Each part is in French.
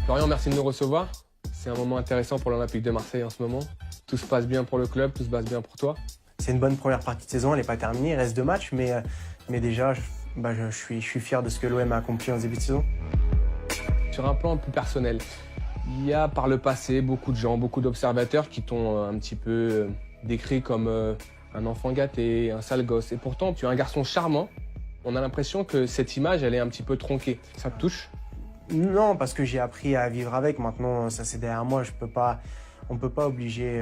Florian, merci de nous recevoir. C'est un moment intéressant pour l'Olympique de Marseille en ce moment. Tout se passe bien pour le club, tout se passe bien pour toi. C'est une bonne première partie de saison, elle n'est pas terminée, il reste 2 matchs, mais déjà, je suis fier de ce que l'OM a accompli en début de saison. Sur un plan plus personnel, il y a par le passé beaucoup de gens, beaucoup d'observateurs qui t'ont un petit peu décrit comme un enfant gâté, un sale gosse. Et pourtant, tu es un garçon charmant. On a l'impression que cette image, elle est un petit peu tronquée. Ça te touche ? Non, parce que j'ai appris à vivre avec. Maintenant, ça c'est derrière moi. On peut pas obliger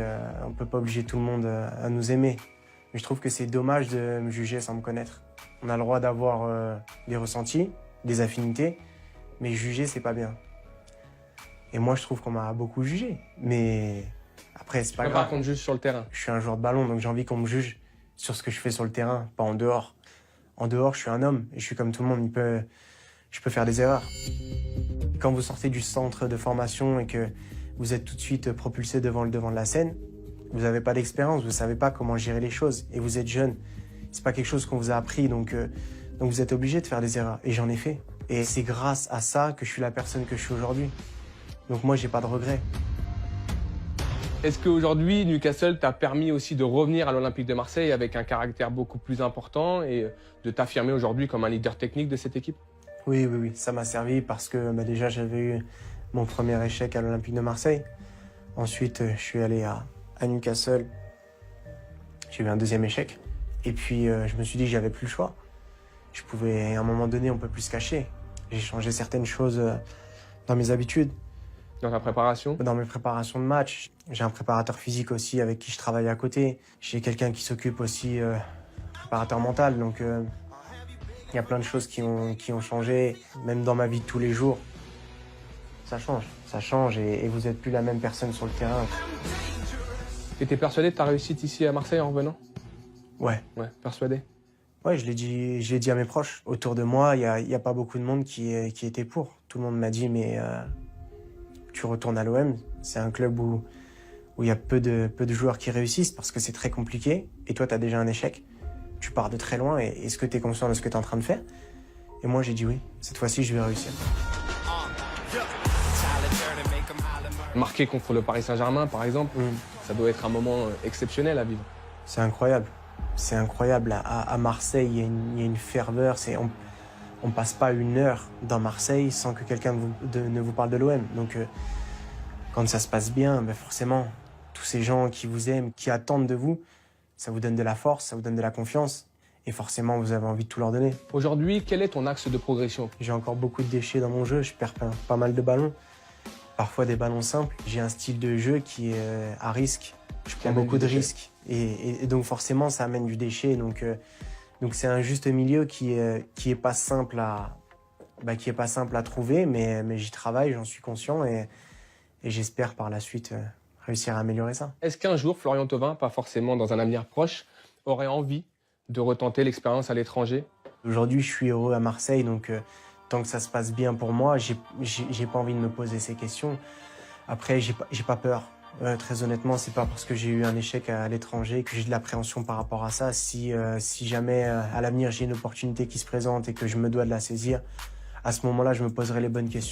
tout le monde à nous aimer. Mais je trouve que c'est dommage de me juger sans me connaître. On a le droit d'avoir des ressentis, des affinités, mais juger, c'est pas bien. Et moi, je trouve qu'on m'a beaucoup jugé. Mais après, c'est pas grave. Par contre, juste sur le terrain. Je suis un joueur de ballon, donc j'ai envie qu'on me juge sur ce que je fais sur le terrain, pas en dehors. En dehors, je suis un homme et je suis comme tout le monde. Je peux faire des erreurs. Quand vous sortez du centre de formation et que vous êtes tout de suite propulsé devant le devant de la scène, vous n'avez pas d'expérience, vous ne savez pas comment gérer les choses et vous êtes jeune. C'est pas quelque chose qu'on vous a appris, donc vous êtes obligé de faire des erreurs. Et j'en ai fait. Et c'est grâce à ça que je suis la personne que je suis aujourd'hui. Donc moi, j'ai pas de regrets. Est-ce qu'aujourd'hui, Newcastle t'a permis aussi de revenir à l'Olympique de Marseille avec un caractère beaucoup plus important et de t'affirmer aujourd'hui comme un leader technique de cette équipe ? Oui, ça m'a servi parce que déjà j'avais eu mon premier échec à l'Olympique de Marseille. Ensuite, je suis allé à Newcastle. J'ai eu un deuxième échec. Et puis, je me suis dit que j'avais plus le choix. Je pouvais, à un moment donné, on peut plus se cacher. J'ai changé certaines choses dans mes habitudes. Dans ta préparation ? Dans mes préparations de match. J'ai un préparateur physique aussi avec qui je travaille à côté. J'ai quelqu'un qui s'occupe aussi préparateur mental. Donc, il y a plein de choses qui ont changé, même dans ma vie de tous les jours. Ça change et vous n'êtes plus la même personne sur le terrain. Et t'es persuadé de ta réussite ici à Marseille en revenant ? Ouais, persuadé ? Ouais, je l'ai dit à mes proches. Autour de moi, il y a pas beaucoup de monde qui était pour. Tout le monde m'a dit, mais tu retournes à l'OM. C'est un club où il y a peu de joueurs qui réussissent parce que c'est très compliqué. Et toi, tu as déjà un échec. Tu pars de très loin et est-ce que tu es conscient de ce que tu es en train de faire? Et moi, j'ai dit oui. Cette fois-ci, je vais réussir. Marquer contre le Paris Saint-Germain, par exemple, ça doit être un moment exceptionnel à vivre. C'est incroyable. C'est incroyable. À Marseille, il y a une ferveur. On passe pas une heure dans Marseille sans que quelqu'un ne vous parle de l'OM. Donc, quand ça se passe bien, ben forcément, tous ces gens qui vous aiment, qui attendent de vous, ça vous donne de la force, ça vous donne de la confiance. Et forcément, vous avez envie de tout leur donner. Aujourd'hui, quel est ton axe de progression? J'ai encore beaucoup de déchets dans mon jeu. Je perds pas mal de ballons. Parfois des ballons simples. J'ai un style de jeu qui est à risque. Je prends beaucoup de risques. Et donc forcément, ça amène du déchet. Donc c'est un juste milieu qui est pas simple à trouver, mais j'y travaille, j'en suis conscient et j'espère par la suite réussir à améliorer ça. Est-ce qu'un jour, Florian Thauvin, pas forcément dans un avenir proche, aurait envie de retenter l'expérience à l'étranger? Aujourd'hui, je suis heureux à Marseille, donc tant que ça se passe bien pour moi, j'ai pas envie de me poser ces questions. Après, j'ai pas peur. Très honnêtement, c'est pas parce que j'ai eu un échec à l'étranger que j'ai de l'appréhension par rapport à ça. Si jamais à l'avenir j'ai une opportunité qui se présente et que je me dois de la saisir, à ce moment-là, je me poserai les bonnes questions.